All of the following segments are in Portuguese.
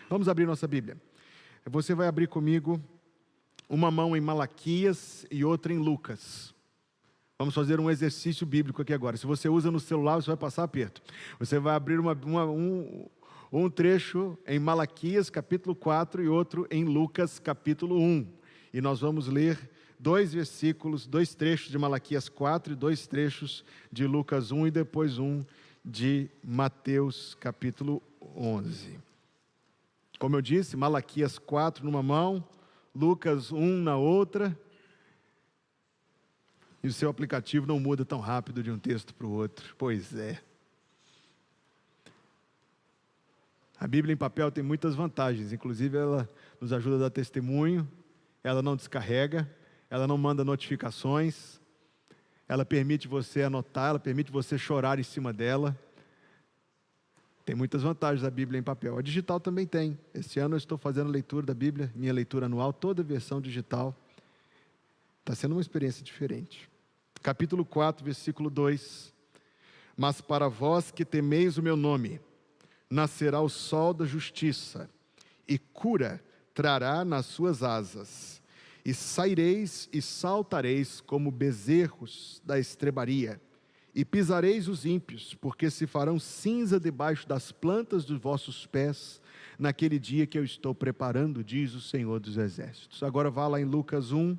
Vamos abrir nossa Bíblia. Você vai abrir comigo uma mão em Malaquias e outra em Lucas. Vamos fazer um exercício bíblico aqui agora. Se você usa no celular, você vai passar aperto. Você vai abrir um trecho em Malaquias capítulo 4 e outro em Lucas capítulo 1. E nós vamos ler dois trechos de Malaquias 4 e dois trechos de Lucas 1 e depois um de Mateus capítulo 11. Como eu disse, Malaquias 4 numa mão, Lucas 1 na outra. E o seu aplicativo não muda tão rápido de um texto para o outro. Pois é. A Bíblia em papel tem muitas vantagens. Inclusive ela nos ajuda a dar testemunho. Ela não descarrega. Ela não manda notificações. Ela permite você anotar. Ela permite você chorar em cima dela. Tem muitas vantagens a Bíblia em papel. A digital também tem. Esse ano eu estou fazendo a leitura da Bíblia, minha leitura anual, toda a versão digital. Está sendo uma experiência diferente. Capítulo 4, versículo 2. Mas para vós que temeis o meu nome, nascerá o sol da justiça, e cura trará nas suas asas, e saireis e saltareis como bezerros da estrebaria, e pisareis os ímpios, porque se farão cinza debaixo das plantas dos vossos pés, naquele dia que eu estou preparando, diz o Senhor dos Exércitos. Agora vá lá em Lucas 1,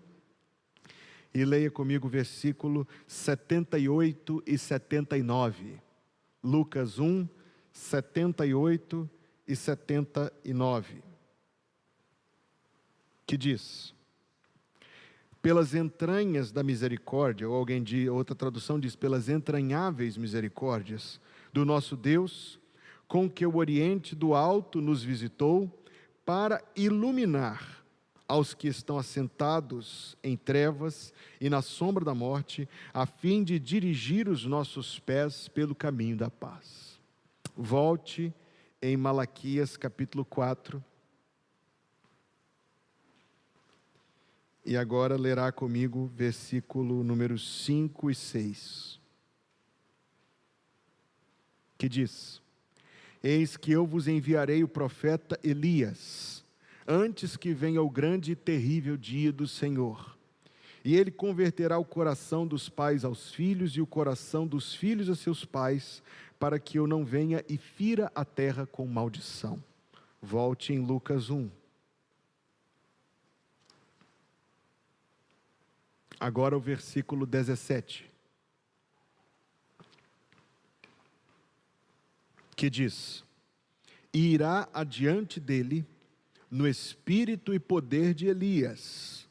e leia comigo versículo 78 e 79. Lucas 1, 78 e 79. Que diz: pelas entranhas da misericórdia, ou alguém diz, outra tradução diz, pelas entranháveis misericórdias do nosso Deus, com que o Oriente do Alto nos visitou, para iluminar aos que estão assentados em trevas e na sombra da morte, a fim de dirigir os nossos pés pelo caminho da paz. Volte em Malaquias capítulo 4. E agora lerá comigo versículo número 5 e 6. Que diz: eis que eu vos enviarei o profeta Elias, antes que venha o grande e terrível dia do Senhor. E ele converterá o coração dos pais aos filhos e o coração dos filhos a seus pais, para que eu não venha e fira a terra com maldição. Volte em Lucas 1. Agora o versículo 17. Que diz: e irá adiante dele no espírito e poder de Elias,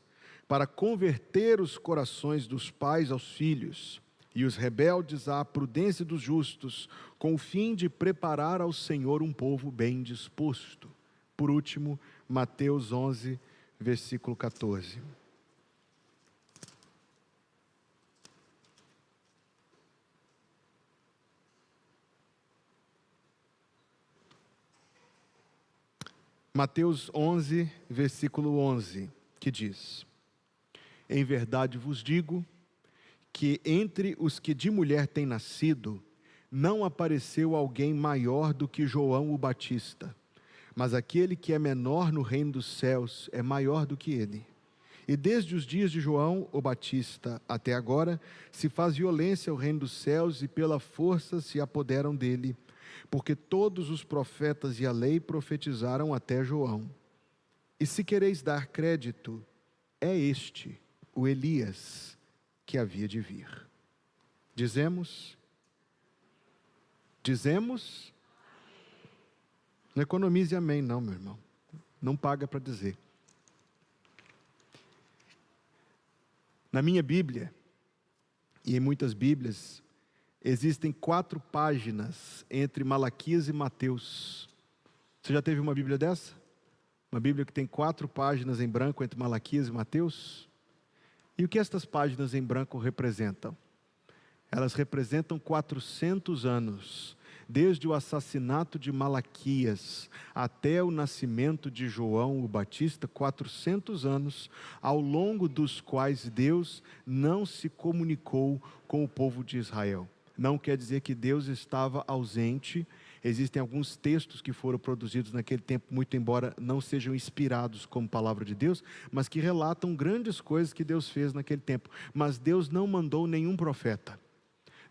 para converter os corações dos pais aos filhos, e os rebeldes à prudência dos justos, com o fim de preparar ao Senhor um povo bem disposto. Por último, Mateus 11, versículo 14. Mateus 11, versículo 11, que diz: em verdade vos digo, que entre os que de mulher têm nascido, não apareceu alguém maior do que João o Batista, mas aquele que é menor no reino dos céus é maior do que ele. E desde os dias de João o Batista até agora, se faz violência ao reino dos céus, e pela força se apoderam dele, porque todos os profetas e a lei profetizaram até João. E se quereis dar crédito, é este o Elias que havia de vir. Dizemos? Não economize amém não, meu irmão. Não paga para dizer. Na minha Bíblia, e em muitas Bíblias, existem 4 páginas entre Malaquias e Mateus. Você já teve uma Bíblia dessa? Uma Bíblia que tem 4 páginas em branco entre Malaquias e Mateus? E o que estas páginas em branco representam? Elas representam 400 anos, desde o assassinato de Malaquias até o nascimento de João o Batista, 400 anos, ao longo dos quais Deus não se comunicou com o povo de Israel. Não quer dizer que Deus estava ausente, Existem alguns textos que foram produzidos naquele tempo, muito embora não sejam inspirados como palavra de Deus, mas que relatam grandes coisas que Deus fez naquele tempo. Mas Deus não mandou nenhum profeta.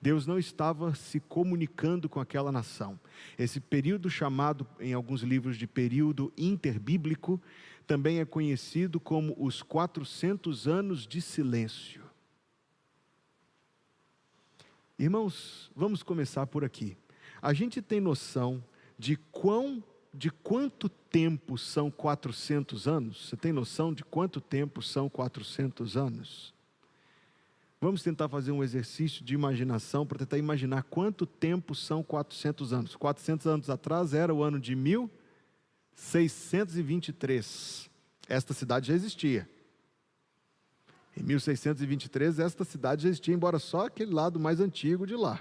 Deus não estava se comunicando com aquela nação. Esse período, chamado em alguns livros de período interbíblico, também é conhecido como os 400 anos de silêncio. Irmãos, vamos começar por aqui. A gente tem noção de quanto tempo são 400 anos? Você tem noção de quanto tempo são 400 anos? Vamos tentar fazer um exercício de imaginação para tentar imaginar quanto tempo são 400 anos. 400 anos atrás era o ano de 1623. Esta cidade já existia. Em 1623, esta cidade já existia, embora só aquele lado mais antigo de lá.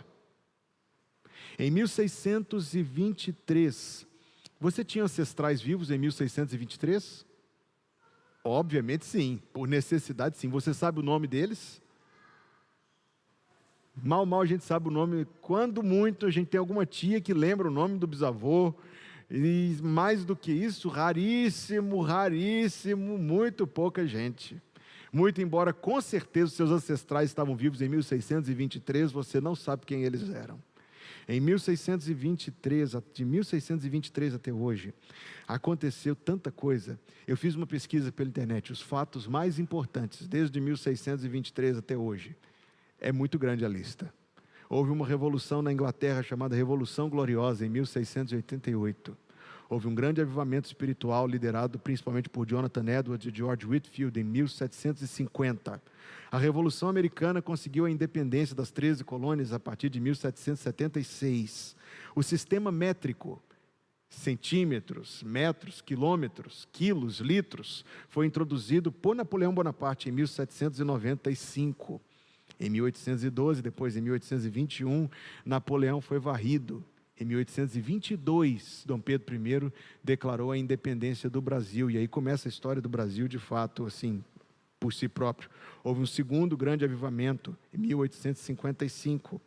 Em 1623, você tinha ancestrais vivos em 1623? Obviamente sim, por necessidade sim. Você sabe o nome deles? Mal a gente sabe o nome, quando muito a gente tem alguma tia que lembra o nome do bisavô, e mais do que isso, raríssimo, muito pouca gente. Muito embora com certeza os seus ancestrais estavam vivos em 1623, você não sabe quem eles eram. Em 1623, de 1623 até hoje, aconteceu tanta coisa. Eu fiz uma pesquisa pela internet, os fatos mais importantes, desde 1623 até hoje. É muito grande a lista. Houve uma revolução na Inglaterra chamada Revolução Gloriosa, em 1688. Houve um grande avivamento espiritual liderado principalmente por Jonathan Edwards e George Whitefield, em 1750. A Revolução Americana conseguiu a independência das 13 colônias a partir de 1776. O sistema métrico, centímetros, metros, quilômetros, quilos, litros, foi introduzido por Napoleão Bonaparte em 1795. Em 1812, depois em 1821, Napoleão foi varrido. Em 1822, Dom Pedro I declarou a independência do Brasil. E aí começa a história do Brasil, de fato, assim, por si próprio. Houve um segundo grande avivamento, em 1855.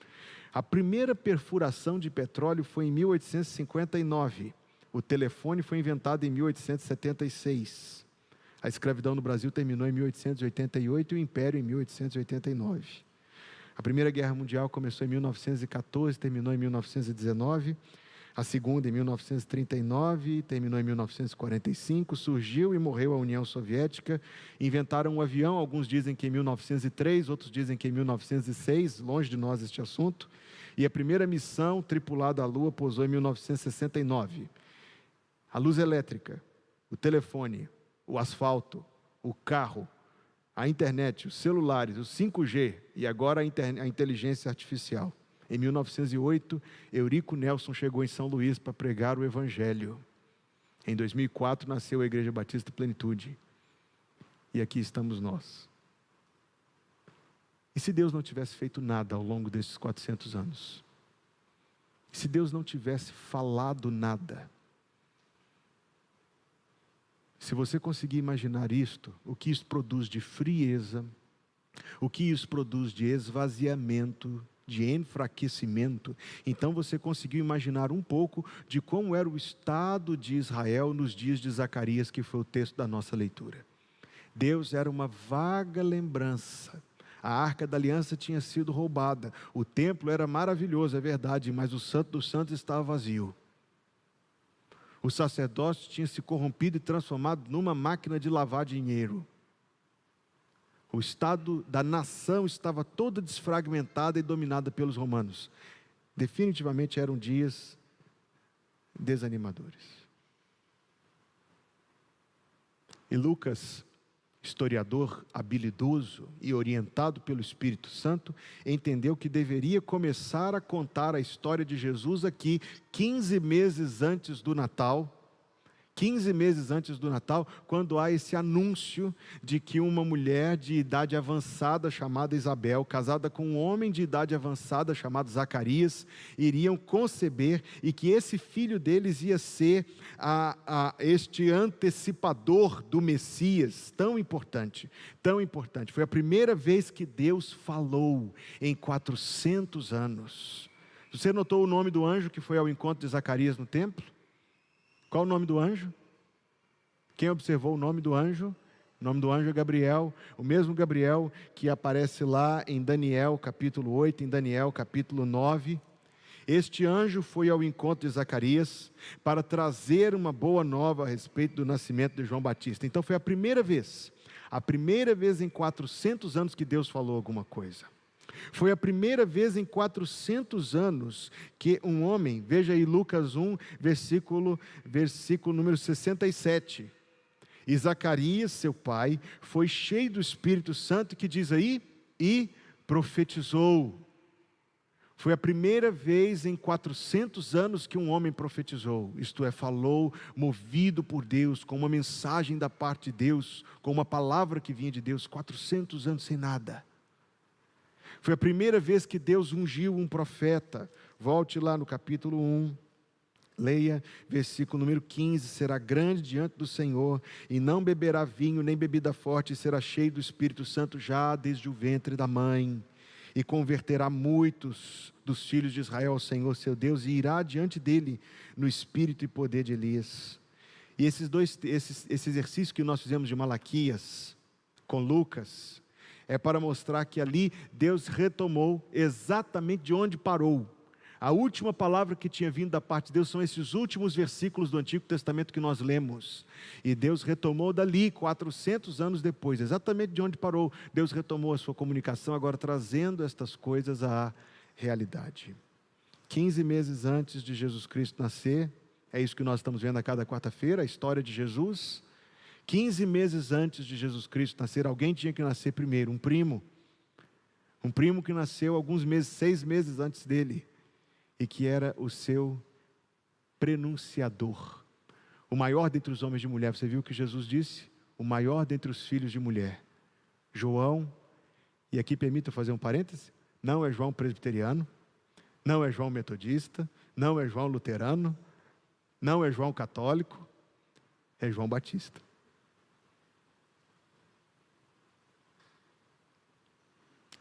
A primeira perfuração de petróleo foi em 1859. O telefone foi inventado em 1876. A escravidão no Brasil terminou em 1888 e o Império em 1889. A Primeira Guerra Mundial começou em 1914, terminou em 1919. A Segunda em 1939, terminou em 1945. Surgiu e morreu a União Soviética. Inventaram um avião, alguns dizem que em 1903, outros dizem que em 1906, longe de nós este assunto. E a primeira missão tripulada à Lua pousou em 1969. A luz elétrica, o telefone, o asfalto, o carro, a internet, os celulares, o 5G e agora a inteligência artificial. Em 1908, Eurico Nelson chegou em São Luís para pregar o Evangelho. Em 2004, nasceu a Igreja Batista Plenitude. E aqui estamos nós. E se Deus não tivesse feito nada ao longo desses 400 anos? Se Deus não tivesse falado nada? Se você conseguir imaginar isto, o que isso produz de frieza, o que isso produz de esvaziamento, de enfraquecimento, então você conseguiu imaginar um pouco de como era o estado de Israel nos dias de Zacarias, que foi o texto da nossa leitura. Deus era uma vaga lembrança. A Arca da Aliança tinha sido roubada. O templo era maravilhoso, é verdade, mas o Santo dos Santos estava vazio. O sacerdócio tinha se corrompido e transformado numa máquina de lavar dinheiro. O estado da nação estava toda desfragmentada e dominada pelos romanos. Definitivamente eram dias desanimadores. E Lucas, historiador habilidoso e orientado pelo Espírito Santo, entendeu que deveria começar a contar a história de Jesus aqui, 15 meses antes do Natal. 15 meses antes do Natal, quando há esse anúncio de que uma mulher de idade avançada chamada Isabel, casada com um homem de idade avançada chamado Zacarias, iriam conceber e que esse filho deles ia ser este antecipador do Messias, tão importante, tão importante. Foi a primeira vez que Deus falou em 400 anos. Você notou o nome do anjo que foi ao encontro de Zacarias no templo? Qual o nome do anjo? Quem observou o nome do anjo? O nome do anjo é Gabriel, o mesmo Gabriel que aparece lá em Daniel capítulo 8, em Daniel capítulo 9. Este anjo foi ao encontro de Zacarias para trazer uma boa nova a respeito do nascimento de João Batista. Então foi a primeira vez em 400 anos que Deus falou alguma coisa. Foi a primeira vez em 400 anos que um homem, veja aí Lucas 1, versículo número 67. E Zacarias, seu pai, foi cheio do Espírito Santo, que diz aí, e profetizou. Foi a primeira vez em 400 anos que um homem profetizou, isto é, falou movido por Deus, com uma mensagem da parte de Deus, com uma palavra que vinha de Deus, 400 anos sem nada. Foi a primeira vez que Deus ungiu um profeta. Volte lá no capítulo 1, leia versículo número 15, será grande diante do Senhor, e não beberá vinho nem bebida forte, e será cheio do Espírito Santo já desde o ventre da mãe, e converterá muitos dos filhos de Israel ao Senhor seu Deus, e irá diante dele no espírito e poder de Elias. E esse exercício que nós fizemos de Malaquias com Lucas, é para mostrar que ali Deus retomou exatamente de onde parou. A última palavra que tinha vindo da parte de Deus são esses últimos versículos do Antigo Testamento que nós lemos. E Deus retomou dali, 400 anos depois, exatamente de onde parou. Deus retomou a sua comunicação, agora trazendo estas coisas à realidade. 15 meses antes de Jesus Cristo nascer, é isso que nós estamos vendo a cada quarta-feira, a história de Jesus. 15 meses antes de Jesus Cristo nascer, alguém tinha que nascer primeiro, um primo que nasceu alguns meses, 6 meses antes dele, e que era o seu prenunciador, o maior dentre os homens de mulher. Você viu o que Jesus disse? O maior dentre os filhos de mulher, João, e aqui permita fazer um parêntese, não é João presbiteriano, não é João metodista, não é João luterano, não é João católico, é João Batista.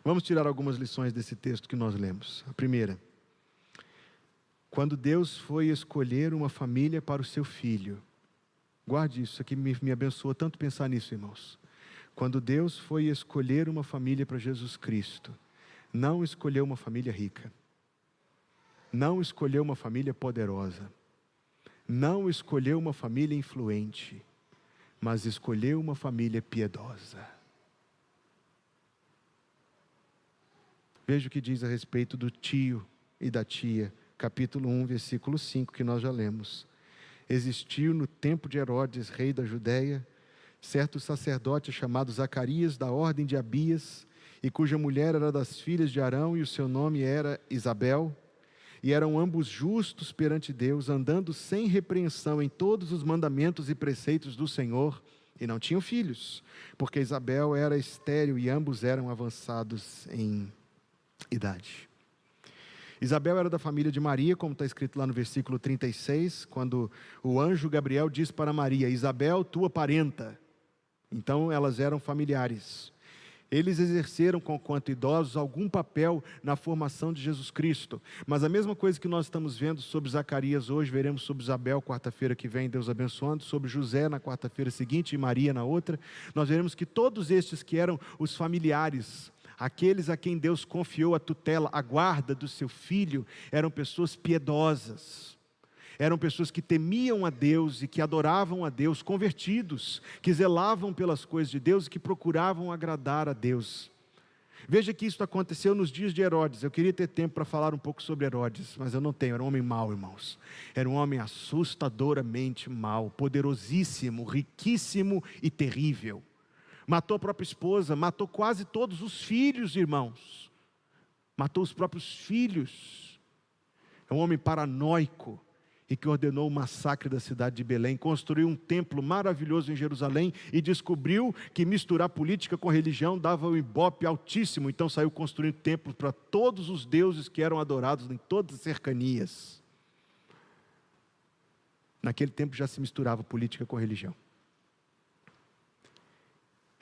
Vamos tirar algumas lições desse texto que nós lemos. A primeira: quando Deus foi escolher uma família para o seu filho, guarde isso aqui, me abençoa tanto pensar nisso, irmãos. Quando Deus foi escolher uma família para Jesus Cristo, não escolheu uma família rica, não escolheu uma família poderosa, não escolheu uma família influente, mas escolheu uma família piedosa. Veja o que diz a respeito do tio e da tia, capítulo 1, versículo 5, que nós já lemos. Existiu no tempo de Herodes, rei da Judéia, certo sacerdote chamado Zacarias, da ordem de Abias, e cuja mulher era das filhas de Arão, e o seu nome era Isabel, e eram ambos justos perante Deus, andando sem repreensão em todos os mandamentos e preceitos do Senhor, e não tinham filhos, porque Isabel era estéril e ambos eram avançados em idade. Isabel era da família de Maria, como está escrito lá no versículo 36, quando o anjo Gabriel diz para Maria: Isabel, tua parenta. Então elas eram familiares. Eles exerceram, conquanto idosos, algum papel na formação de Jesus Cristo. Mas a mesma coisa que nós estamos vendo sobre Zacarias hoje, veremos sobre Isabel quarta-feira que vem, Deus abençoando, sobre José na quarta-feira seguinte e Maria na outra. Nós veremos que todos estes que eram os familiares, aqueles a quem Deus confiou a tutela, a guarda do seu filho, eram pessoas piedosas, eram pessoas que temiam a Deus e que adoravam a Deus, convertidos, que zelavam pelas coisas de Deus e que procuravam agradar a Deus. Veja que isso aconteceu nos dias de Herodes. Eu queria ter tempo para falar um pouco sobre Herodes, mas eu não tenho. Era um homem mau, irmãos. Era um homem assustadoramente mau, poderosíssimo, riquíssimo e terrível. Matou a própria esposa, matou quase todos os filhos, irmãos. Matou os próprios filhos. É um homem paranoico e que ordenou o massacre da cidade de Belém, construiu um templo maravilhoso em Jerusalém e descobriu que misturar política com religião dava um ibope altíssimo, então saiu construindo templos para todos os deuses que eram adorados em todas as cercanias. Naquele tempo já se misturava política com religião.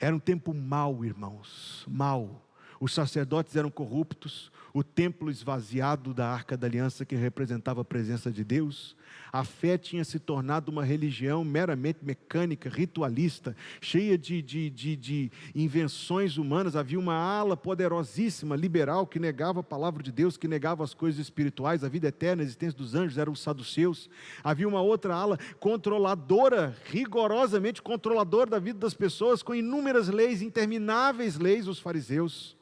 Era um tempo mau, irmãos, mau. Os sacerdotes eram corruptos, o templo esvaziado da Arca da Aliança que representava a presença de Deus. A fé tinha se tornado uma religião meramente mecânica, ritualista, cheia de invenções humanas. Havia uma ala poderosíssima, liberal, que negava a palavra de Deus, que negava as coisas espirituais, a vida eterna, a existência dos anjos, eram os saduceus. Havia uma outra ala controladora, rigorosamente controladora da vida das pessoas, com inúmeras leis, intermináveis leis, os fariseus.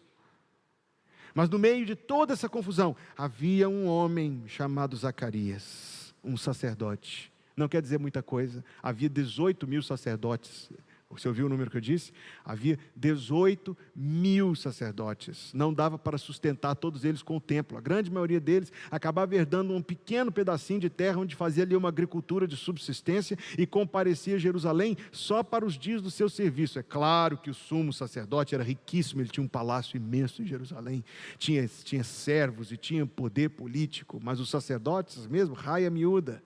Mas no meio de toda essa confusão, havia um homem chamado Zacarias, um sacerdote. Não quer dizer muita coisa, havia 18 mil sacerdotes. Você ouviu o número que eu disse? Havia 18 mil sacerdotes. Não dava para sustentar todos eles com o templo. A grande maioria deles acabava herdando um pequeno pedacinho de terra, onde fazia ali uma agricultura de subsistência e comparecia a Jerusalém só para os dias do seu serviço. É claro que o sumo sacerdote era riquíssimo, ele tinha um palácio imenso em Jerusalém, tinha servos e tinha poder político, mas os sacerdotes mesmo, raia miúda.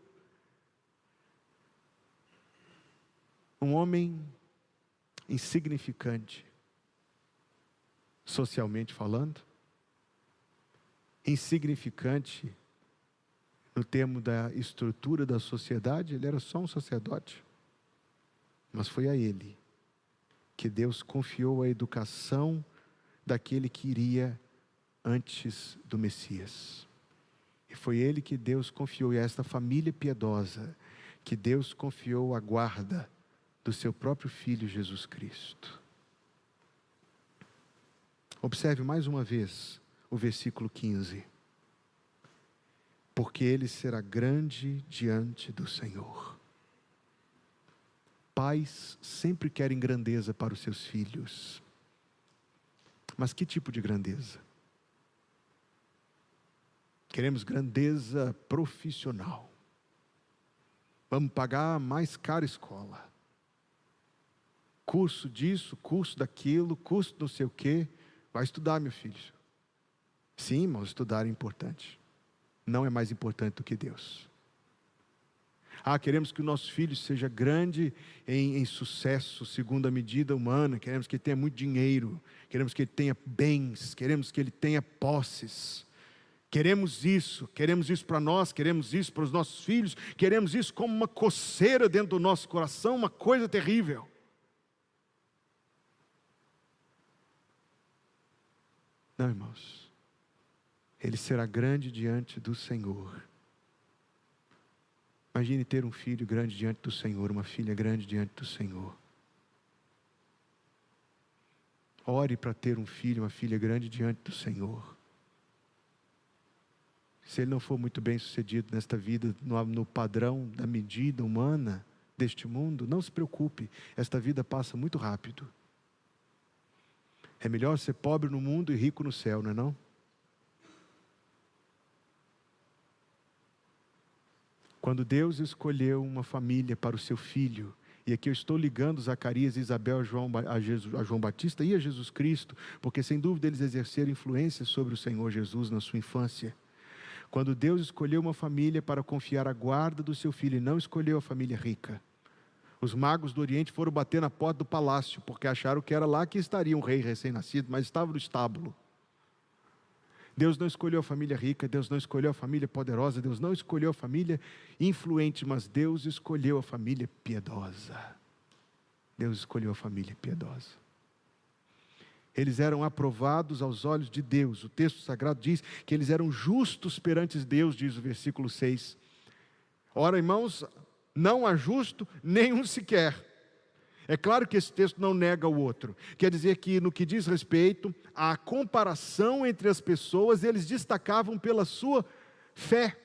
Um homem insignificante, socialmente falando, insignificante no termo da estrutura da sociedade. Ele era só um sacerdote, mas foi a ele que Deus confiou a educação daquele que iria antes do Messias, e foi ele que Deus confiou, e a esta família piedosa que Deus confiou a guarda do seu próprio Filho Jesus Cristo. Observe mais uma vez o versículo 15. Porque ele será grande diante do Senhor. Pais sempre querem grandeza para os seus filhos. Mas que tipo de grandeza? Queremos grandeza profissional. Vamos pagar a mais cara escola. Curso disso, curso daquilo, curso não sei o quê. Vai estudar, meu filho. Sim, irmãos, estudar é importante. Não é mais importante do que Deus. Queremos que o nosso filho seja grande em sucesso, segundo a medida humana. Queremos que ele tenha muito dinheiro. Queremos que ele tenha bens. Queremos que ele tenha posses. Queremos isso para nós, queremos isso para os nossos filhos. Queremos isso como uma coceira dentro do nosso coração, uma coisa terrível. Não, irmãos, ele será grande diante do Senhor. Imagine ter um filho grande diante do Senhor, uma filha grande diante do Senhor. Ore para ter um filho, uma filha grande diante do Senhor. Se ele não for muito bem sucedido nesta vida, no padrão da medida humana deste mundo, não se preocupe, esta vida passa muito rápido. É melhor ser pobre no mundo e rico no céu, não é não? Quando Deus escolheu uma família para o seu filho, e aqui eu estou ligando Zacarias e Isabel a João Batista e a Jesus Cristo, porque sem dúvida eles exerceram influência sobre o Senhor Jesus na sua infância. Quando Deus escolheu uma família para confiar a guarda do seu filho, e não escolheu a família rica, os magos do Oriente foram bater na porta do palácio, porque acharam que era lá que estaria um rei recém-nascido, mas estava no estábulo. Deus não escolheu a família rica, Deus não escolheu a família poderosa, Deus não escolheu a família influente, mas Deus escolheu a família piedosa. Deus escolheu a família piedosa. Eles eram aprovados aos olhos de Deus. O texto sagrado diz que eles eram justos perante Deus, diz o versículo 6. Ora, irmãos, não há justo nenhum sequer. É claro que esse texto não nega o outro. Quer dizer que no que diz respeito à comparação entre as pessoas, eles destacavam pela sua fé,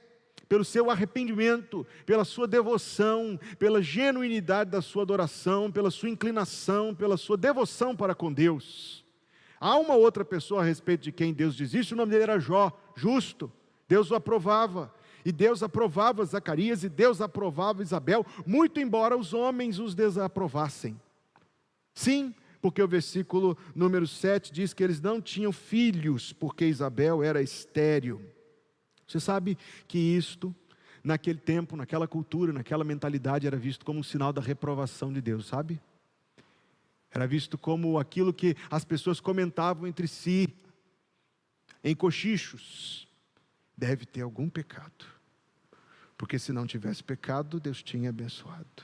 pelo seu arrependimento, pela sua devoção, pela genuinidade da sua adoração, pela sua inclinação, pela sua devoção para com Deus. Há uma outra pessoa a respeito de quem Deus diz isso, o nome dele era Jó, justo. Deus o aprovava. E Deus aprovava Zacarias e Deus aprovava Isabel, muito embora os homens os desaprovassem. Sim, porque o versículo número 7 diz que eles não tinham filhos, porque Isabel era estéril. Você sabe que isto, naquele tempo, naquela cultura, naquela mentalidade, era visto como um sinal da reprovação de Deus, sabe? Era visto como aquilo que as pessoas comentavam entre si, em cochichos. Deve ter algum pecado, porque se não tivesse pecado, Deus tinha abençoado.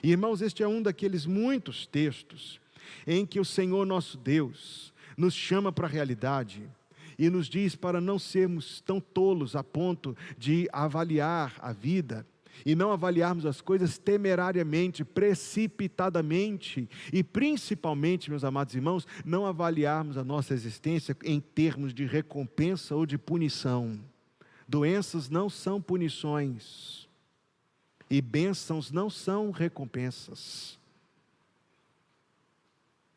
E, irmãos, este é um daqueles muitos textos em que o Senhor nosso Deus nos chama para a realidade e nos diz para não sermos tão tolos a ponto de avaliar a vida e não avaliarmos as coisas temerariamente, precipitadamente e principalmente, meus amados irmãos, não avaliarmos a nossa existência em termos de recompensa ou de punição. Doenças não são punições e bênçãos não são recompensas.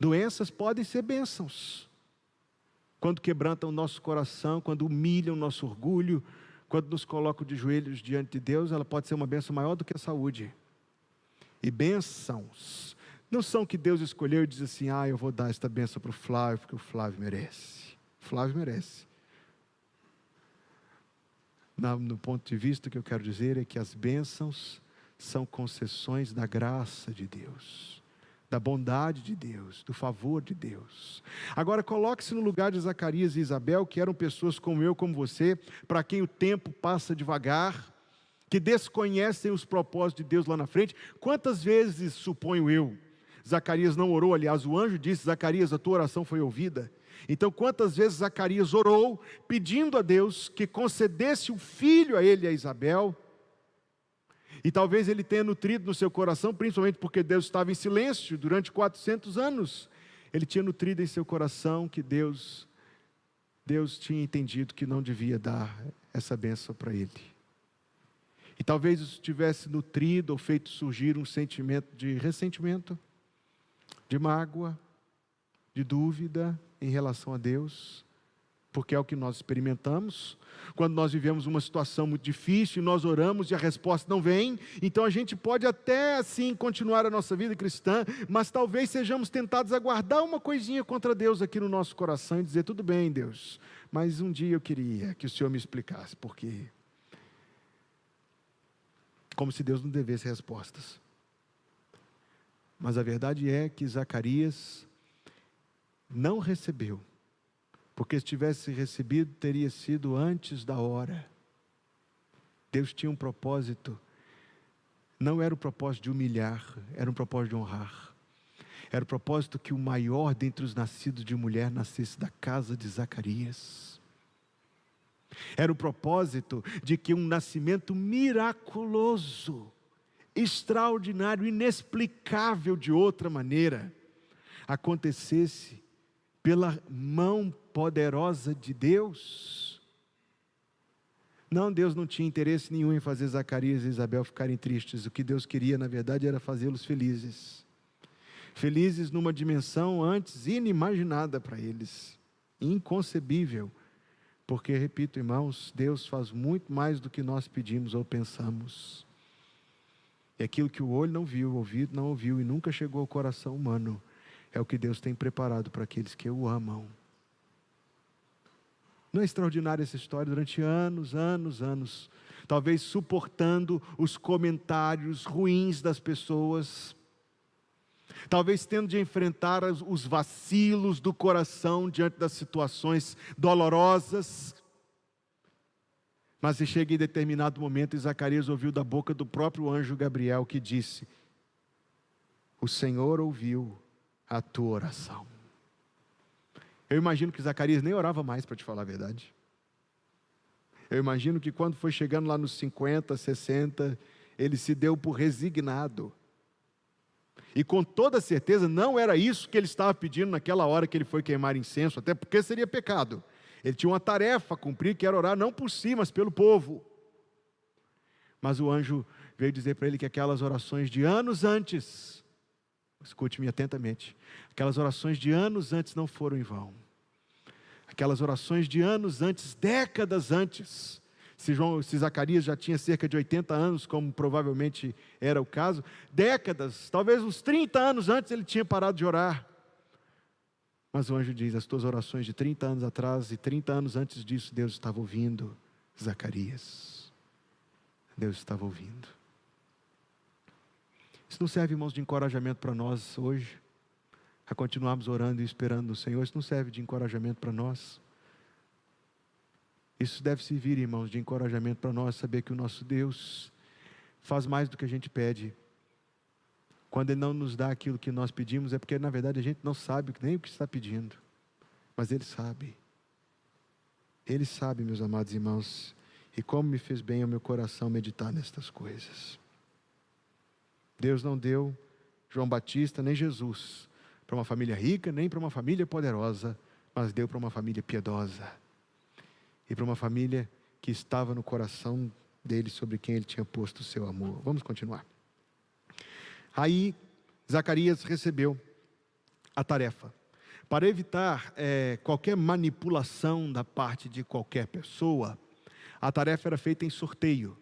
Doenças podem ser bênçãos, quando quebrantam o nosso coração, quando humilham o nosso orgulho, quando nos colocam de joelhos diante de Deus, ela pode ser uma bênção maior do que a saúde. E bênçãos não são que Deus escolheu e diz assim: eu vou dar esta bênção para o Flávio, porque o Flávio merece. O Flávio merece. No ponto de vista que eu quero dizer é que as bênçãos são concessões da graça de Deus, da bondade de Deus, do favor de Deus. Agora coloque-se no lugar de Zacarias e Isabel, que eram pessoas como eu, como você, para quem o tempo passa devagar, que desconhecem os propósitos de Deus lá na frente. Quantas vezes, suponho eu, Zacarias não orou, aliás o anjo disse: Zacarias, a tua oração foi ouvida. Então quantas vezes Zacarias orou, pedindo a Deus que concedesse o filho a ele e a Isabel, e talvez ele tenha nutrido no seu coração, principalmente porque Deus estava em silêncio durante 400 anos, ele tinha nutrido em seu coração que Deus tinha entendido que não devia dar essa bênção para ele. E talvez isso tivesse nutrido ou feito surgir um sentimento de ressentimento, de mágoa, de dúvida em relação a Deus, porque é o que nós experimentamos, quando nós vivemos uma situação muito difícil, e nós oramos e a resposta não vem, então a gente pode até assim continuar a nossa vida cristã, mas talvez sejamos tentados a guardar uma coisinha contra Deus aqui no nosso coração, e dizer: tudo bem Deus, mas um dia eu queria que o Senhor me explicasse, porque... como se Deus não devesse respostas. Mas a verdade é que Zacarias não recebeu, porque se tivesse recebido, teria sido antes da hora. Deus tinha um propósito, não era o propósito de humilhar, era um propósito de honrar. Era o propósito que o maior dentre os nascidos de mulher nascesse da casa de Zacarias. Era o propósito de que um nascimento miraculoso, extraordinário, inexplicável de outra maneira, acontecesse pela mão poderosa de Deus. Não, Deus não tinha interesse nenhum em fazer Zacarias e Isabel ficarem tristes. O que Deus queria, na verdade, era fazê-los felizes. Felizes numa dimensão antes inimaginada para eles, inconcebível. Porque, repito, irmãos, Deus faz muito mais do que nós pedimos ou pensamos. E aquilo que o olho não viu, o ouvido não ouviu e nunca chegou ao coração humano, é o que Deus tem preparado para aqueles que o amam. Não é extraordinária essa história? Durante anos, talvez suportando os comentários ruins das pessoas, talvez tendo de enfrentar os vacilos do coração diante das situações dolorosas. Mas chega em determinado momento e Zacarias ouviu da boca do próprio anjo Gabriel que disse: o Senhor ouviu a tua oração. Eu imagino que Zacarias nem orava mais, para te falar a verdade. Eu imagino que quando foi chegando lá nos 50, 60, ele se deu por resignado. E com toda certeza não era isso que ele estava pedindo naquela hora que ele foi queimar incenso, até porque seria pecado. Ele tinha uma tarefa a cumprir, que era orar não por si, mas pelo povo. Mas o anjo veio dizer para ele que aquelas orações de anos antes, escute-me atentamente, aquelas orações de anos antes não foram em vão. Aquelas orações de anos antes, décadas antes, se Zacarias já tinha cerca de 80 anos, como provavelmente era o caso, décadas, talvez uns 30 anos antes ele tinha parado de orar. Mas o anjo diz: as tuas orações de 30 anos atrás e 30 anos antes disso, Deus estava ouvindo, Zacarias. Deus estava ouvindo. Isso não serve, irmãos, de encorajamento para nós hoje, a continuarmos orando e esperando no Senhor. Isso não serve de encorajamento para nós. Isso deve servir, irmãos, de encorajamento para nós, saber que o nosso Deus faz mais do que a gente pede. Quando Ele não nos dá aquilo que nós pedimos, é porque na verdade a gente não sabe nem o que está pedindo, mas Ele sabe. Ele sabe, meus amados irmãos, e como me fez bem ao meu coração meditar nestas coisas. Deus não deu João Batista nem Jesus para uma família rica, nem para uma família poderosa, mas deu para uma família piedosa e para uma família que estava no coração dele, sobre quem Ele tinha posto o seu amor. Vamos continuar. Aí Zacarias recebeu a tarefa. Para evitar qualquer manipulação da parte de qualquer pessoa, a tarefa era feita em sorteio.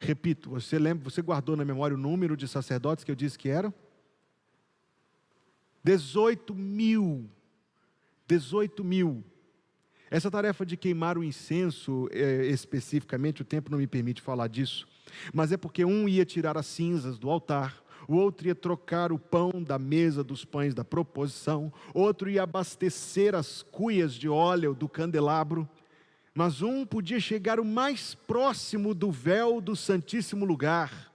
Repito, você lembra, você guardou na memória o número de sacerdotes que eu disse que eram? 18.000. 18.000. Essa tarefa de queimar o incenso, especificamente, o tempo não me permite falar disso, mas é porque um ia tirar as cinzas do altar, o outro ia trocar o pão da mesa dos pães da proposição, outro ia abastecer as cuias de óleo do candelabro, mas um podia chegar o mais próximo do véu do Santíssimo Lugar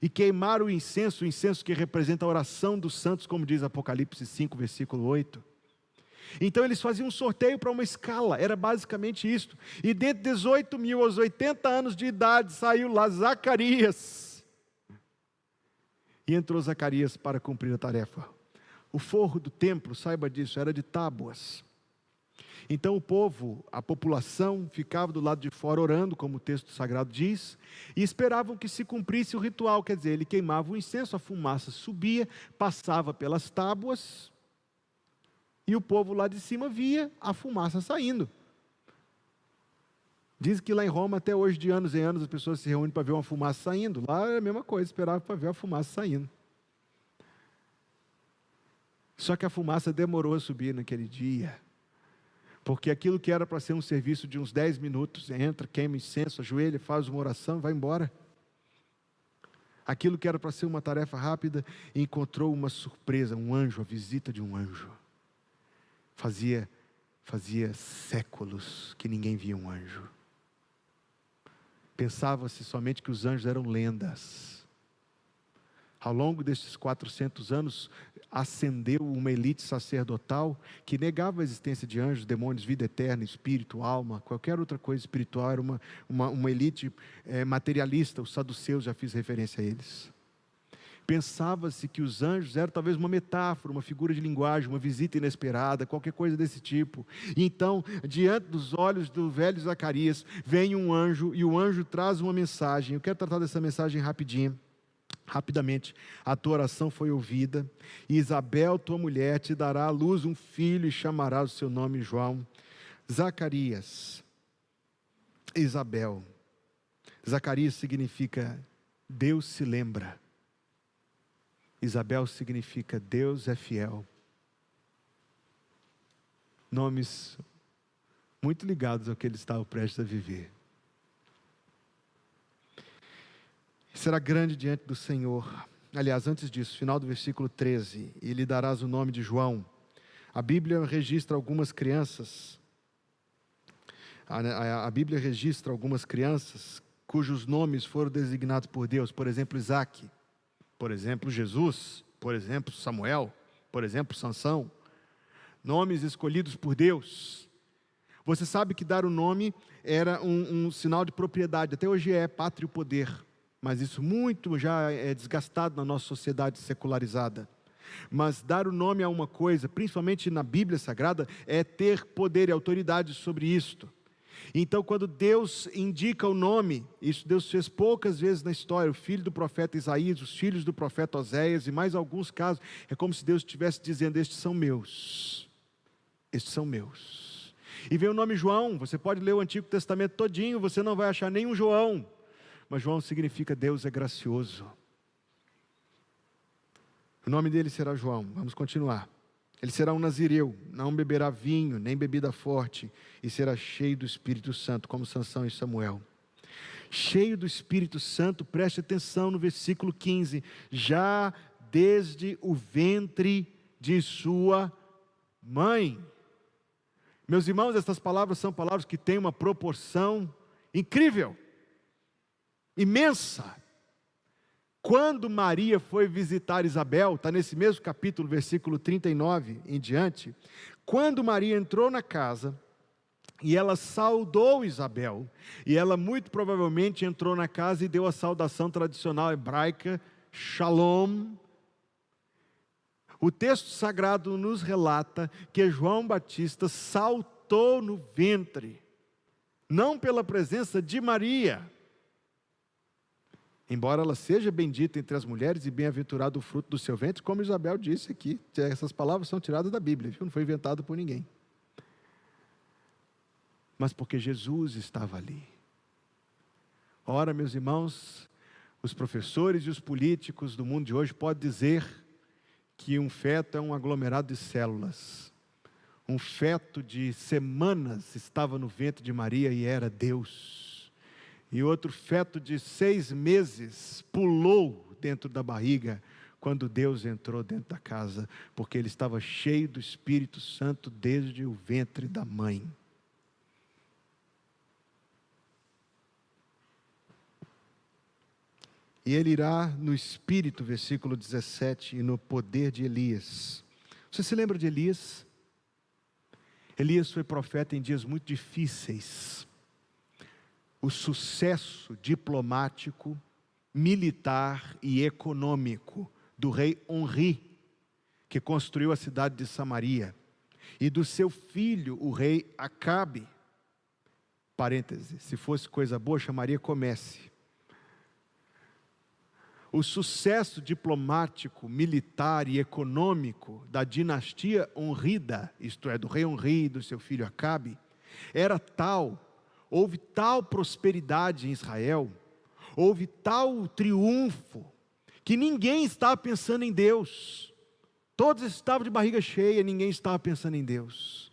e queimar o incenso que representa a oração dos santos, como diz Apocalipse 5, versículo 8. Então eles faziam um sorteio para uma escala, era basicamente isso. E dentre 18.000 aos 80 anos de idade saiu lá Zacarias. E entrou Zacarias para cumprir a tarefa. O forro do templo, saiba disso, era de tábuas. Então o povo, a população, ficava do lado de fora orando, como o texto sagrado diz, e esperavam que se cumprisse o ritual, quer dizer, ele queimava o incenso, a fumaça subia, passava pelas tábuas, e o povo lá de cima via a fumaça saindo. Diz que lá em Roma, até hoje, de anos em anos, as pessoas se reúnem para ver uma fumaça saindo. Lá é a mesma coisa, esperava para ver a fumaça saindo. Só que a fumaça demorou a subir naquele dia, porque aquilo que era para ser um serviço de uns 10 minutos, entra, queima incenso, ajoelha, faz uma oração e vai embora. Aquilo que era para ser uma tarefa rápida, encontrou uma surpresa, um anjo, a visita de um anjo. Fazia séculos que ninguém via um anjo. Pensava-se somente que os anjos eram lendas. Ao longo desses 400 anos, ascendeu uma elite sacerdotal que negava a existência de anjos, demônios, vida eterna, espírito, alma, qualquer outra coisa espiritual. Era uma elite materialista. Os saduceus, já fiz referência a eles. Pensava-se que os anjos eram talvez uma metáfora, uma figura de linguagem, uma visita inesperada, qualquer coisa desse tipo. E então, diante dos olhos do velho Zacarias, vem um anjo, e o anjo traz uma mensagem. Eu quero tratar dessa mensagem rapidamente. A tua oração foi ouvida, e Isabel, tua mulher, te dará à luz um filho, e chamará o seu nome João. Zacarias, Isabel. Zacarias significa Deus se lembra. Isabel significa Deus é fiel. Nomes muito ligados ao que ele estava prestes a viver. Será grande diante do Senhor. Aliás, antes disso, final do versículo 13. E lhe darás o nome de João. A Bíblia registra algumas crianças. A Bíblia registra algumas crianças cujos nomes foram designados por Deus. Por exemplo, Isaque. Por exemplo, Jesus, por exemplo, Samuel, por exemplo, Sansão. Nomes escolhidos por Deus. Você sabe que dar o nome era um sinal de propriedade. Até hoje é pátrio poder. Mas isso muito já é desgastado na nossa sociedade secularizada. Mas dar o nome a uma coisa, principalmente na Bíblia Sagrada, é ter poder e autoridade sobre isto. Então, quando Deus indica o nome, isso Deus fez poucas vezes na história, o filho do profeta Isaías, os filhos do profeta Oséias, e mais alguns casos, é como se Deus estivesse dizendo, estes são meus, estes são meus. E vem o nome João, você pode ler o Antigo Testamento todinho, você não vai achar nenhum João, mas João significa Deus é gracioso. O nome dele será João, vamos continuar. Ele será um nazireu, não beberá vinho, nem bebida forte, e será cheio do Espírito Santo, como Sansão e Samuel. cheio do Espírito Santo, preste atenção no versículo 15, já desde o ventre de sua mãe. Meus irmãos, essas palavras são palavras que têm uma proporção incrível, imensa. Quando Maria foi visitar Isabel, está nesse mesmo capítulo, versículo 39 em diante, quando Maria entrou na casa, e ela saudou Isabel, e ela muito provavelmente entrou na casa e deu a saudação tradicional hebraica, Shalom. O texto sagrado nos relata que João Batista saltou no ventre, não pela presença de Maria, embora ela seja bendita entre as mulheres e bem-aventurado o fruto do seu ventre, como Isabel disse aqui, essas palavras são tiradas da Bíblia, viu? Não foi inventado por ninguém. Mas porque Jesus estava ali. Ora, meus irmãos, os professores e os políticos do mundo de hoje podem dizer que um feto é um aglomerado de células. Um feto de semanas estava no ventre de Maria e era Deus. E outro feto de 6 meses pulou dentro da barriga quando Deus entrou dentro da casa, porque ele estava cheio do Espírito Santo desde o ventre da mãe. E ele irá no Espírito, versículo 17, e no poder de Elias. Você se lembra de Elias? Elias foi profeta em dias muito difíceis. O sucesso diplomático, militar e econômico do rei Onri, que construiu a cidade de Samaria, e do seu filho, o rei Acabe. Parêntese, se fosse coisa boa, chamaria comece. O sucesso diplomático, militar e econômico da dinastia Onrida, isto é, do rei Onri e do seu filho Acabe, era tal, houve tal prosperidade em Israel, houve tal triunfo, que ninguém estava pensando em Deus. Todos estavam de barriga cheia, ninguém estava pensando em Deus.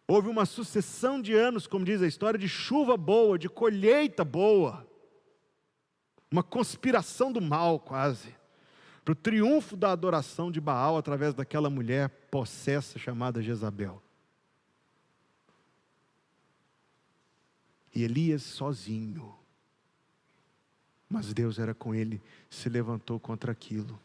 Houve uma sucessão de anos, como diz a história, de chuva boa, de colheita boa. Uma conspiração do mal quase, para o triunfo da adoração de Baal através daquela mulher possessa chamada Jezabel. E Elias sozinho, mas Deus era com ele, se levantou contra aquilo.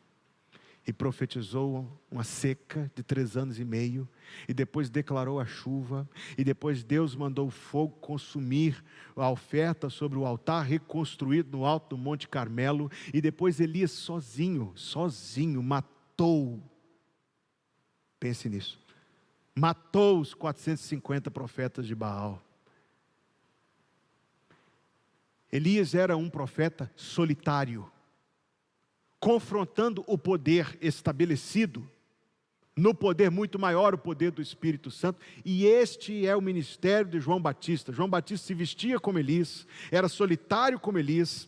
E profetizou uma seca de 3 anos e meio, e depois declarou a chuva, e depois Deus mandou o fogo consumir a oferta sobre o altar reconstruído no alto do Monte Carmelo, e depois Elias sozinho matou, pense nisso, matou os 450 profetas de Baal. Elias era um profeta solitário, confrontando o poder estabelecido, no poder muito maior, o poder do Espírito Santo, e este é o ministério de João Batista. João Batista se vestia como Elias, era solitário como Elias,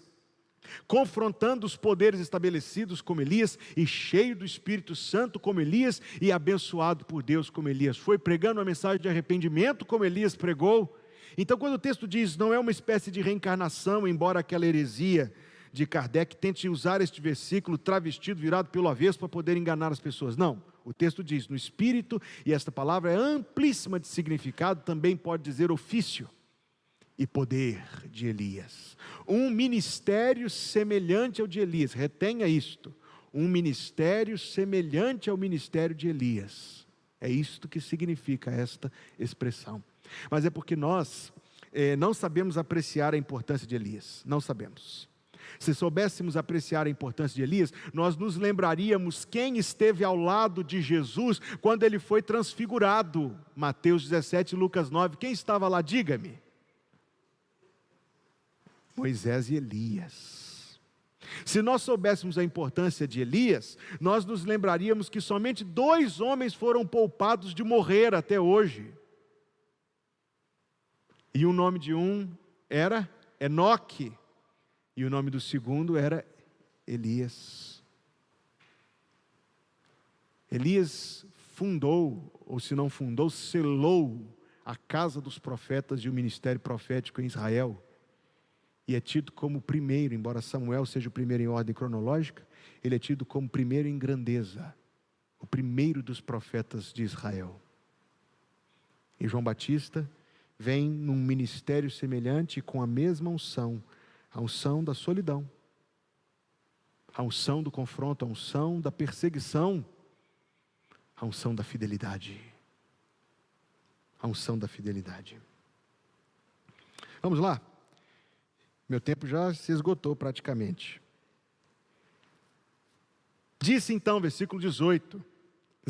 confrontando os poderes estabelecidos como Elias, e cheio do Espírito Santo como Elias, e abençoado por Deus como Elias. Foi pregando uma mensagem de arrependimento como Elias pregou. Então quando o texto diz, não é uma espécie de reencarnação, embora aquela heresia de Kardec tente usar este versículo travestido, virado pelo avesso para poder enganar as pessoas. Não, o texto diz no Espírito, e esta palavra é amplíssima de significado, também pode dizer ofício e poder de Elias. Um ministério semelhante ao de Elias, retenha isto, um ministério semelhante ao ministério de Elias. É isto que significa esta expressão. Mas é porque nós não sabemos apreciar a importância de Elias, não sabemos. Se soubéssemos apreciar a importância de Elias, nós nos lembraríamos quem esteve ao lado de Jesus quando ele foi transfigurado. Mateus 17 e Lucas 9, quem estava lá? Diga-me. Moisés e Elias. Se nós soubéssemos a importância de Elias, nós nos lembraríamos que somente 2 homens foram poupados de morrer até hoje. E o nome de um era Enoque. E o nome do segundo era Elias. Elias fundou, ou se não fundou, selou a casa dos profetas e o ministério profético em Israel. e é tido como o primeiro, embora Samuel seja o primeiro em ordem cronológica, ele é tido como o primeiro em grandeza, o primeiro dos profetas de Israel. E João Batista vem num ministério semelhante com a mesma unção, a unção da solidão, a unção do confronto, a unção da perseguição, a unção da fidelidade. A unção da fidelidade. Vamos lá? Meu tempo já se esgotou praticamente. Disse então, versículo 18,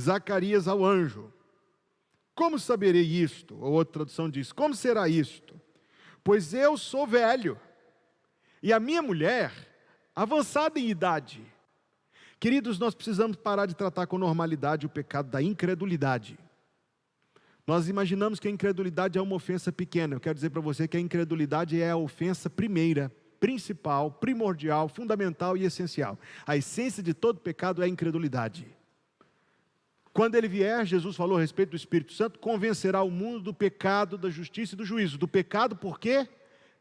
Zacarias ao anjo: como saberei isto? Ou outra tradução diz: como será isto? Pois eu sou velho, e a minha mulher avançada em idade. Queridos, nós precisamos parar de tratar com normalidade o pecado da incredulidade. Nós imaginamos que a incredulidade é uma ofensa pequena. Eu quero dizer para você que a incredulidade é a ofensa primeira, principal, primordial, fundamental e essencial. A essência de todo pecado é a incredulidade. Quando ele vier, Jesus falou a respeito do Espírito Santo, convencerá o mundo do pecado, da justiça e do juízo. Do pecado porque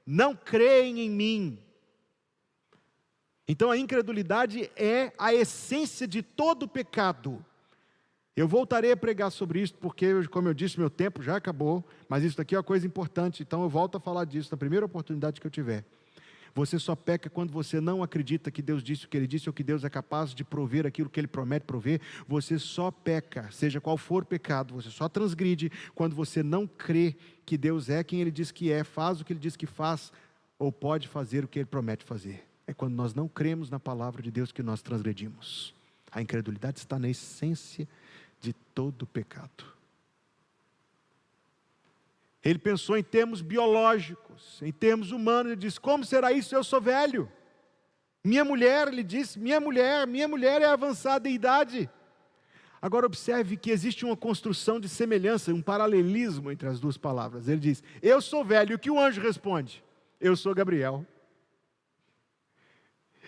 não creem em mim. Então a incredulidade é a essência de todo pecado. Eu voltarei a pregar sobre isso, porque, como eu disse, meu tempo já acabou, mas isso daqui é uma coisa importante, então eu volto a falar disso na primeira oportunidade que eu tiver. Você só peca quando você não acredita que Deus disse o que Ele disse, ou que Deus é capaz de prover aquilo que Ele promete prover. Você só peca, seja qual for o pecado, você só transgride quando você não crê que Deus é quem Ele diz que é, faz o que Ele diz que faz, ou pode fazer o que Ele promete fazer. É quando nós não cremos na palavra de Deus que nós transgredimos. A incredulidade está na essência de todo pecado. Ele pensou em termos biológicos, em termos humanos. Ele disse: como será isso? Eu sou velho. Minha mulher, ele disse, minha mulher é avançada em idade. Agora observe que existe uma construção de semelhança, um paralelismo entre as duas palavras. Ele diz: eu sou velho. E o que o anjo responde? Eu sou Gabriel.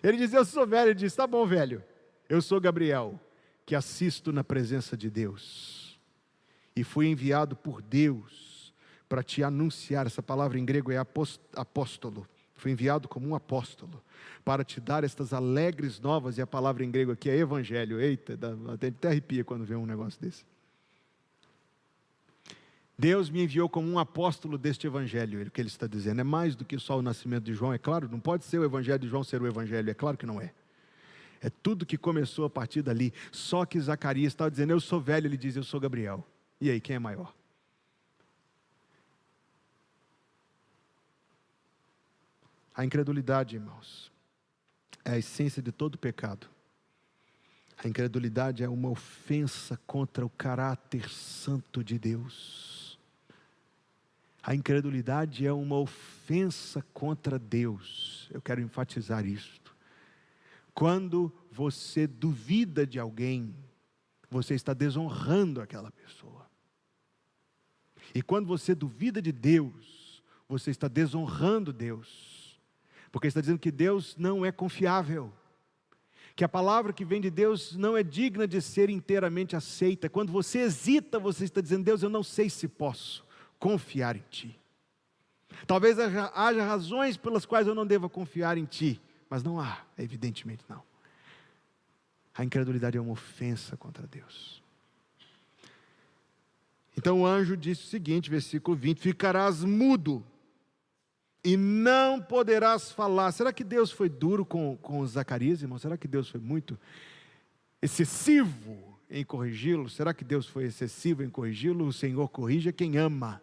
Ele diz: eu sou velho. Ele diz: tá bom, velho, eu sou Gabriel, que assisto na presença de Deus, e fui enviado por Deus para te anunciar. Essa palavra em grego é apóstolo. Fui enviado como um apóstolo para te dar estas alegres novas, e a palavra em grego aqui é evangelho. Eita, até arrepia quando vê um negócio desse. Deus me enviou como um apóstolo deste evangelho. O que ele está dizendo é mais do que só o nascimento de João. É claro, não pode ser o evangelho de João ser o evangelho, é claro que não é. É tudo que começou a partir dali. Só que Zacarias estava dizendo: eu sou velho. Ele diz: eu sou Gabriel. E aí, quem é maior? A incredulidade, irmãos, é a essência de todo pecado. A incredulidade é uma ofensa contra o caráter santo de Deus. A incredulidade é uma ofensa contra Deus. Eu quero enfatizar isto. Quando você duvida de alguém, você está desonrando aquela pessoa. E quando você duvida de Deus, você está desonrando Deus. Porque está dizendo que Deus não é confiável. Que a palavra que vem de Deus não é digna de ser inteiramente aceita. Quando você hesita, você está dizendo: Deus, eu não sei se posso confiar em Ti. Talvez haja razões pelas quais eu não deva confiar em Ti, mas não há, evidentemente não. A incredulidade é uma ofensa contra Deus. Então o anjo disse o seguinte, versículo 20: ficarás mudo e não poderás falar. Será que Deus foi duro com Zacarias, irmão? Será que Deus foi muito excessivo em corrigi-lo? Será que Deus foi excessivo em corrigi-lo? O Senhor corrige a quem ama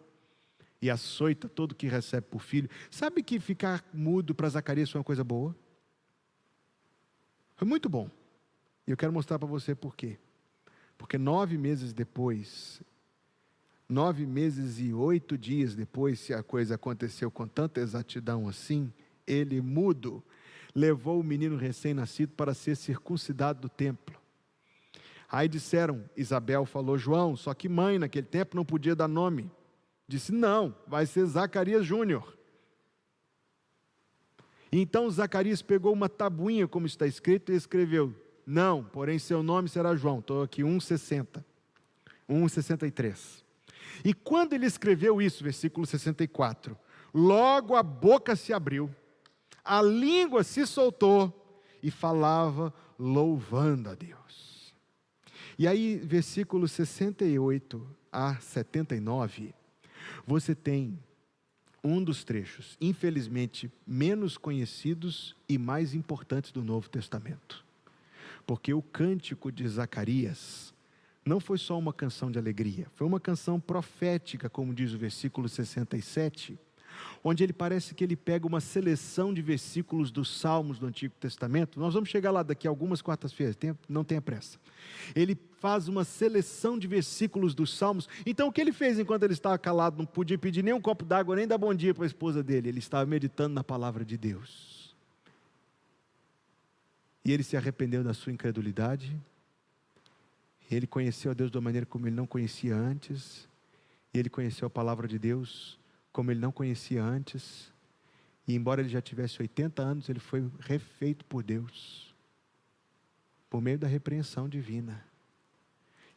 e açoita todo que recebe por filho. Sabe que ficar mudo para Zacarias foi uma coisa boa? Foi muito bom. E eu quero mostrar para você por quê. Porque 9 meses depois, 9 meses e 8 dias depois, se a coisa aconteceu com tanta exatidão assim, ele, mudo, levou o menino recém-nascido para ser circuncidado do templo. Aí disseram, Isabel falou: João, só que mãe naquele tempo não podia dar nome. Disse: não, vai ser Zacarias Júnior. Então Zacarias pegou uma tabuinha, como está escrito, e escreveu: não, porém seu nome será João. Estou aqui 1,60, 1,63. E quando ele escreveu isso, versículo 64, logo a boca se abriu, a língua se soltou e falava louvando a Deus. E aí, versículos 68 a 79, você tem um dos trechos, infelizmente, menos conhecidos e mais importantes do Novo Testamento. Porque o cântico de Zacarias não foi só uma canção de alegria, foi uma canção profética, como diz o versículo 67, onde ele parece que ele pega uma seleção de versículos dos Salmos do Antigo Testamento. Nós vamos chegar lá daqui a algumas quartas-feiras, não tenha pressa. Ele faz uma seleção de versículos dos Salmos. Então o que ele fez enquanto ele estava calado? Não podia pedir nem um copo d'água, nem dar bom dia para a esposa dele. Ele estava meditando na palavra de Deus. E ele se arrependeu da sua incredulidade. Ele conheceu a Deus de uma maneira como ele não conhecia antes. E ele conheceu a palavra de Deus como ele não conhecia antes. E embora ele já tivesse 80 anos, ele foi refeito por Deus, por meio da repreensão divina.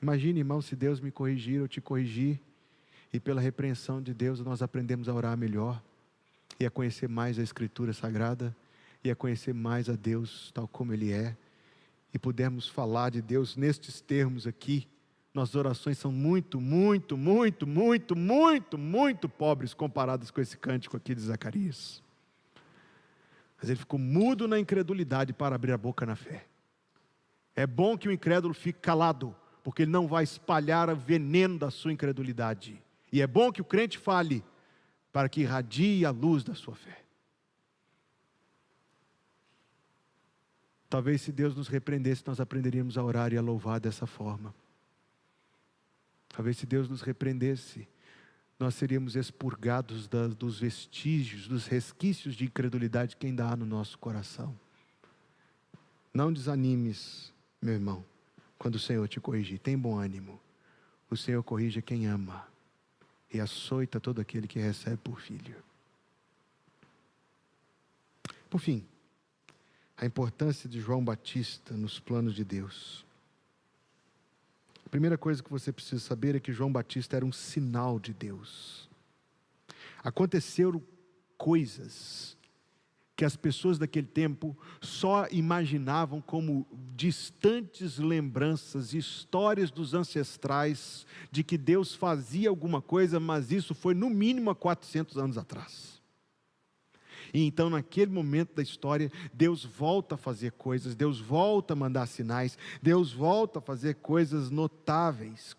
Imagine, irmão, se Deus me corrigir ou te corrigir, e pela repreensão de Deus nós aprendemos a orar melhor, e a conhecer mais a Escritura Sagrada, e a conhecer mais a Deus tal como Ele é, e pudermos falar de Deus nestes termos aqui. Nossas orações são muito pobres comparadas com esse cântico aqui de Zacarias. Mas ele ficou mudo na incredulidade para abrir a boca na fé. É bom que o incrédulo fique calado, porque ele não vai espalhar o veneno da sua incredulidade. E é bom que o crente fale, para que irradie a luz da sua fé. Talvez se Deus nos repreendesse, nós aprenderíamos a orar e a louvar dessa forma. Talvez se Deus nos repreendesse, nós seríamos expurgados dos vestígios, dos resquícios de incredulidade que ainda há no nosso coração. Não desanimes, meu irmão, quando o Senhor te corrigir. Tem bom ânimo. O Senhor corrige quem ama e açoita todo aquele que recebe por filho. Por fim, a importância de João Batista nos planos de Deus. A primeira coisa que você precisa saber é que João Batista era um sinal de Deus. Aconteceram coisas que as pessoas daquele tempo só imaginavam como distantes lembranças, histórias dos ancestrais, de que Deus fazia alguma coisa, mas isso foi no mínimo há 400 anos atrás. E então naquele momento da história, Deus volta a fazer coisas, Deus volta a mandar sinais, Deus volta a fazer coisas notáveis.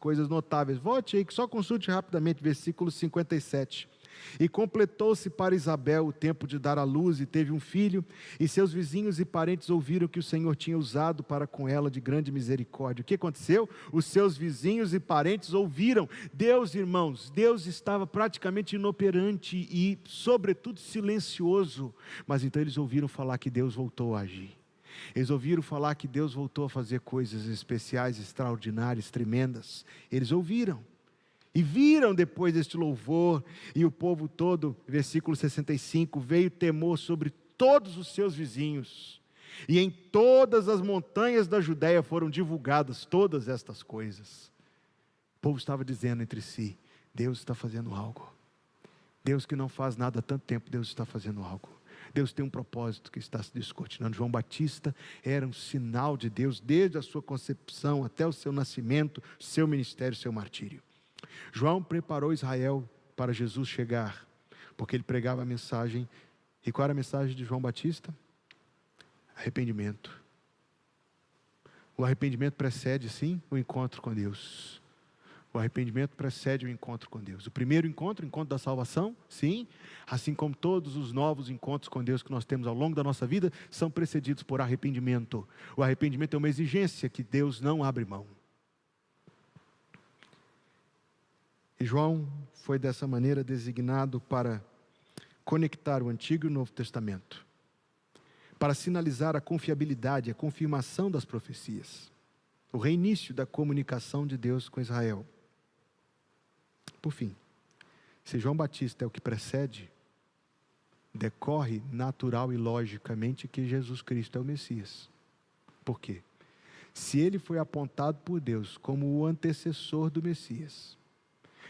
Volte aí, que só consulte rapidamente, versículo 57. E completou-se para Isabel o tempo de dar à luz, e teve um filho, e seus vizinhos e parentes ouviram que o Senhor tinha usado para com ela de grande misericórdia. O que aconteceu? Os seus vizinhos e parentes ouviram. Deus, irmãos, Deus estava praticamente inoperante e, sobretudo, silencioso. Mas então eles ouviram falar que Deus voltou a agir. Eles ouviram falar que Deus voltou a fazer coisas especiais, extraordinárias, tremendas. Eles ouviram. E viram depois deste louvor, e o povo todo, versículo 65, veio temor sobre todos os seus vizinhos, e em todas as montanhas da Judéia foram divulgadas todas estas coisas. O povo estava dizendo entre si: Deus está fazendo algo. Deus que não faz nada há tanto tempo, Deus está fazendo algo. Deus tem um propósito que está se descortinando. João Batista era um sinal de Deus, desde a sua concepção até o seu nascimento, seu ministério, seu martírio. João preparou Israel para Jesus chegar, porque ele pregava a mensagem. E qual era a mensagem de João Batista? Arrependimento. O arrependimento precede, sim, o encontro com Deus. O arrependimento precede o encontro com Deus. O primeiro encontro, o encontro da salvação, sim, assim como todos os novos encontros com Deus que nós temos ao longo da nossa vida, são precedidos por arrependimento. O arrependimento é uma exigência que Deus não abre mão. E João foi dessa maneira designado para conectar o Antigo e o Novo Testamento, para sinalizar a confiabilidade, a confirmação das profecias, o reinício da comunicação de Deus com Israel. Por fim, se João Batista é o que precede, decorre natural e logicamente que Jesus Cristo é o Messias. Por quê? Se ele foi apontado por Deus como o antecessor do Messias,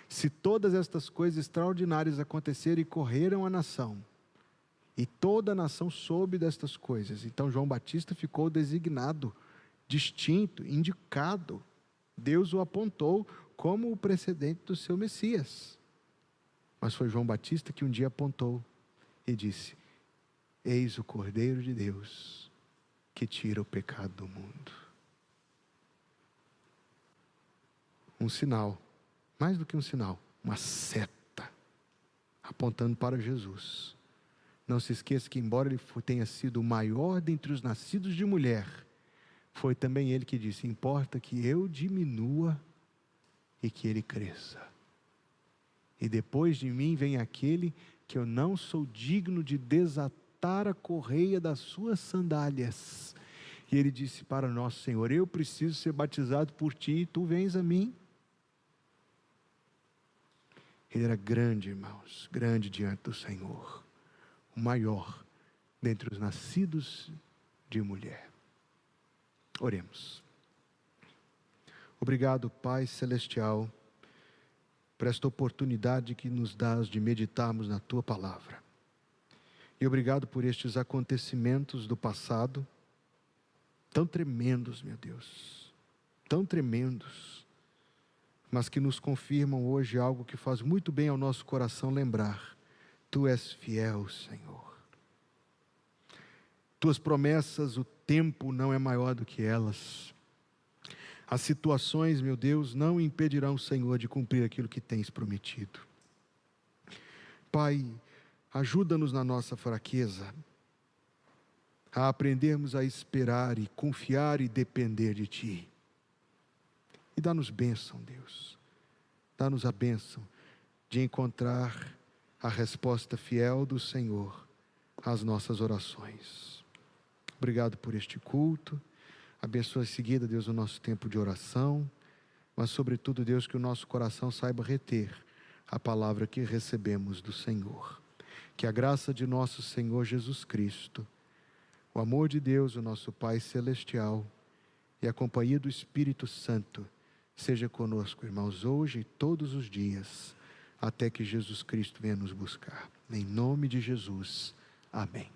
se todas estas coisas extraordinárias aconteceram e correram à nação, E toda a nação soube destas coisas. Então João Batista ficou designado, distinto, indicado. Deus o apontou como o precedente do seu Messias. Mas foi João Batista que um dia apontou e disse: eis o Cordeiro de Deus que tira o pecado do mundo. Um sinal, mais do que um sinal, uma seta, apontando para Jesus. Não se esqueça que, embora ele tenha sido o maior dentre os nascidos de mulher, foi também ele que disse: importa que eu diminua e que ele cresça. E depois de mim vem aquele que eu não sou digno de desatar a correia das suas sandálias. E ele disse para nosso Senhor: eu preciso ser batizado por ti e tu vens a mim. Ele era grande, irmãos, grande diante do Senhor, o maior dentre os nascidos de mulher. Oremos. Obrigado, Pai Celestial, por esta oportunidade que nos dás de meditarmos na Tua Palavra. E obrigado por estes acontecimentos do passado, tão tremendos, meu Deus, tão tremendos, mas que nos confirmam hoje algo que faz muito bem ao nosso coração lembrar: Tu és fiel, Senhor. Tuas promessas, o tempo não é maior do que elas. As situações, meu Deus, não impedirão o Senhor de cumprir aquilo que tens prometido. Pai, ajuda-nos na nossa fraqueza, a aprendermos a esperar e confiar e depender de Ti. E dá-nos bênção, Deus. Dá-nos a bênção de encontrar a resposta fiel do Senhor às nossas orações. Obrigado por este culto. Abençoa em seguida, Deus, o nosso tempo de oração, mas sobretudo, Deus, que o nosso coração saiba reter a palavra que recebemos do Senhor. Que a graça de nosso Senhor Jesus Cristo, o amor de Deus, o nosso Pai Celestial, e a companhia do Espírito Santo seja conosco, irmãos, hoje e todos os dias, até que Jesus Cristo venha nos buscar. Em nome de Jesus. Amém.